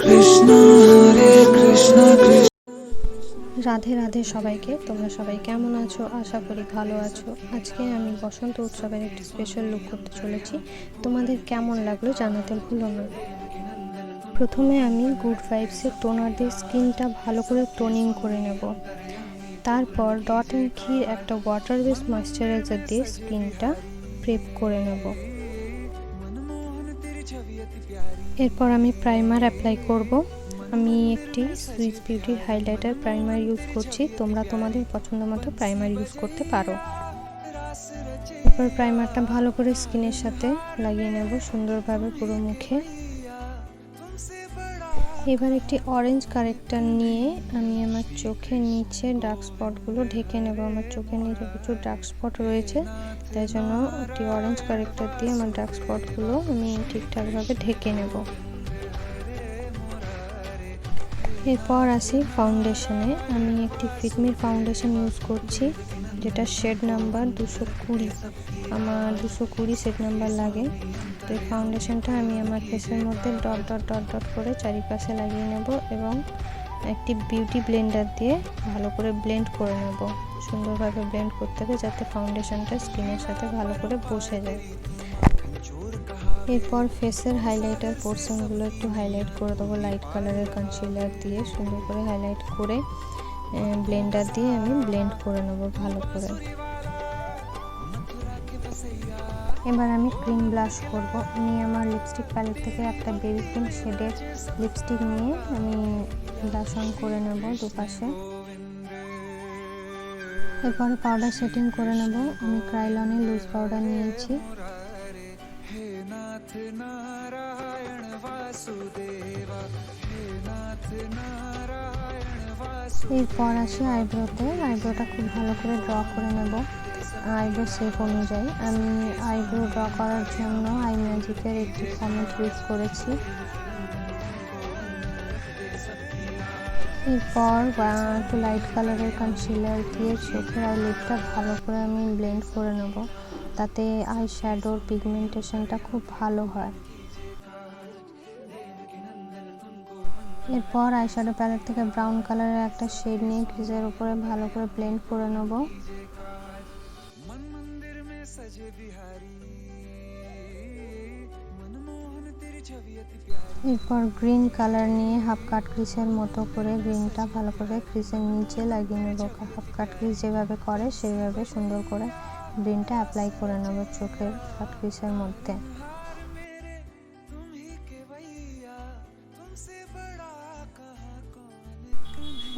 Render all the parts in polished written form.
Krishna Hare Krishna Krishna। Radhe Radhe সবাইকে। তোমরা সবাই কেমন আছো? আশা করি ভালো আছো। আজকে আমি বসন্ত উৎসবের একটি স্পেশাল লুক করতে চলেছি। তোমাদের কেমন লাগলো জানাতে ভুলো না। প্রথমে আমি গুড ভাইবসের টোনার দিয়ে স্কিনটা ভালো করে টোনিং করে নেব। তারপর ডট অ্যান্ড কির একটা ওয়াটার বেস ময়েশ্চারাইজার দিয়ে স্কিনটা প্রেপ করে নেব। এরপর আমি প্রাইমার অ্যাপ্লাই করব। আমি একটি সুইস বিউটির হাইলাইটার প্রাইমার ইউজ করছি। তোমরা তোমাদের পছন্দ মতো প্রাইমার ইউজ করতে পারো। এরপর প্রাইমারটা ভালো করে স্কিনের সাথে লাগিয়ে নেব সুন্দরভাবে পুরো মুখে। এবার একটি অরেঞ্জ কারেক্টার নিয়ে আমি আমার চোখের নিচে ডার্ক স্পটগুলো ঢেকে নেব। আমার চোখের নিচে প্রচুর ডার্ক স্পট রয়েছে, তাই জন্য একটি অরেঞ্জ কারেক্টার দিয়ে আমার ডার্ক স্পটগুলো আমি ঠিকঠাকভাবে ঢেকে নেব। এরপর আসি ফাউন্ডেশনে। আমি একটি ফিটমির ফাউন্ডেশন ইউজ করছি, যেটা শেড নাম্বার 220। আমার 220 শেড নাম্বার লাগে। তো এই ফাউন্ডেশনটা আমি আমার ফেসের মধ্যে ডট ডট ডট ডট করে চারিপাশে লাগিয়ে নেব এবং একটি বিউটি ব্লেন্ডার দিয়ে ভালো করে ব্লেন্ড করে নেব। সুন্দরভাবে ব্লেন্ড করতে হবে যাতে ফাউন্ডেশনটা স্কিনের সাথে ভালো করে বসে যায়। এরপর ফেসের হাইলাইটার পোর্শনগুলো একটু হাইলাইট করে দেবো লাইট কালারের কনসিলার দিয়ে। সুন্দর করে হাইলাইট করে ব্লেন্ডার দিয়ে আমি ব্লেন্ড করে নেব ভালো করে। এবার আমি ক্রিম ব্লাশ করব। আমি আমার লিপস্টিক প্যালেট থেকে একটা বেবি পিঙ্ক শেডের লিপস্টিক নিয়ে আমি ব্লাশ অন করে নেব দুপাশে। এরপরে পাউডার সেটিং করে নেব। আমি ক্রাইলনের লুজ পাউডার নিয়েছি। এরপর আসি আইব্রোতে। আইব্রোটা খুব ভালো করে ড্র করে নেব আইব্রো শেপ অনুযায়ী। আমি আইব্রো ড্র করার জন্য আই ম্যাজিকের একটি ফর্মেট ইউজ করেছি। এরপর একটু লাইট কালারের কনসিলার দিয়ে চোখের আইলিডটা ভালো করে আমি ব্লেন্ড করে নেব, তাতে আই শ্যাডোর পিগমেন্টেশনটা খুব ভালো হয়। এরপর আই শ্যাডো প্যালেট থেকে ব্রাউন কালারের একটা শেড নিয়ে ক্রিজের উপরে ভালো করে ব্লেন্ড করে নেব। এরপর গ্রিন কালার নিয়ে হাফ কাট ক্রিজের মতো করে গ্রিনটা ভালো করে ক্রিজের নিচে লাগিয়ে নেব। হাফ কাট ক্রিজ যেভাবে করে সেইভাবে সুন্দর করে গ্রিনটা অ্যাপ্লাই করে নেব চোখের কাট ক্রিজের মধ্যে।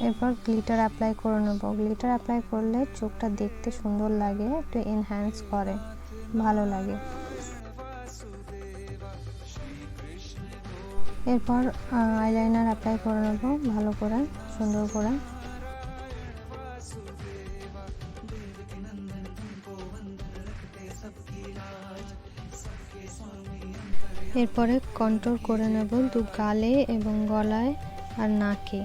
এরপর গ্লিটার অ্যাপ্লাই করে নেব। গ্লিটার অ্যাপ্লাই করলে চোখটা দেখতে সুন্দর লাগে, একটু এনহ্যান্স করে, ভালো লাগে। এরপর আইলাইনার অ্যাপ্লাই করে নেব ভালো করে সুন্দর করে। এরপরে কন্ট্রোল করে নেব দু গালে এবং গলায় আর নাকে।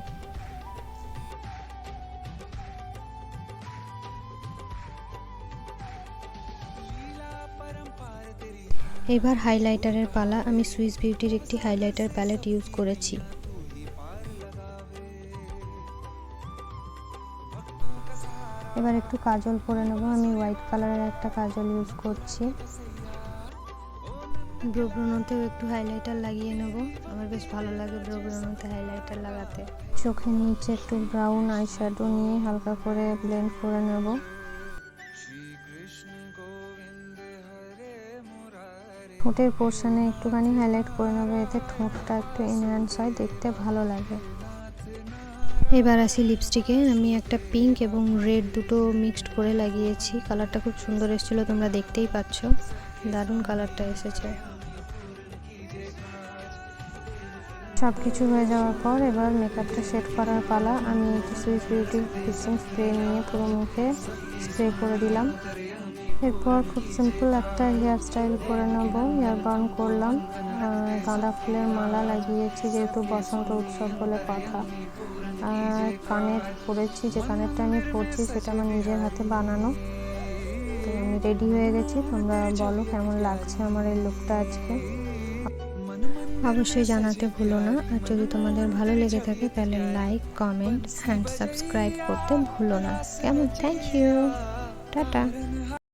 এবার হাইলাইটারের পালা। আমি সুইস বিউটির একটি হাইলাইটার প্যালেট ইউজ করেছি। এবার একটু কাজল করে নেব। আমি হোয়াইট কালারের একটা কাজল ইউজ করছি। ব্রোব্রোনোতেও একটু হাইলাইটার লাগিয়ে নেব। আমার বেশ ভালো লাগে ব্রোব্রোনোতে হাইলাইটার লাগাতে। চোখের নিচে একটু ব্রাউন আই শ্যাডো নিয়ে হালকা করে ব্লেন্ড করে নেব। ঠোঁটের পোর্শনে একটুখানি হাইলাইট করে নেবো, এতে ঠোঁটটা একটু এনহ্যান্স হয়, দেখতে ভালো লাগে। এবার আসি লিপস্টিকে। আমি একটা পিঙ্ক এবং রেড দুটো মিক্সড করে লাগিয়েছি। কালারটা খুব সুন্দর এসেছিলো, তোমরা দেখতেই পাচ্ছ, দারুণ কালারটা এসেছে। সব কিছু হয়ে যাওয়ার পর এবার মেকআপটা সেট করার পালা। আমি একটু সুইস বিউটি ফিক্সিং স্প্রে নিয়ে পুরো মুখে স্প্রে করে দিলাম। এরপর খুব সিম্পল একটা হেয়ার স্টাইল করে নেব। হেয়ার বার্ন করলাম, গাঁদা ফুলের মালা লাগিয়েছি যেহেতু বসন্ত উৎসব বলে কথা। আর কানের পরেছি, যে কানেরটা আমি পরছি সেটা আমার নিজের হাতে বানানো। তো আমি রেডি হয়ে গেছি। তোমরা বলো কেমন লাগছে আমার এই লুকটা আজকে। অবশ্যই জানাতে ভুলো না। আর যদি তোমাদের ভালো লেগে থাকে তাহলে লাইক, কমেন্ট অ্যান্ড সাবস্ক্রাইব করতে ভুলো না। কেমন? Thank you, tata.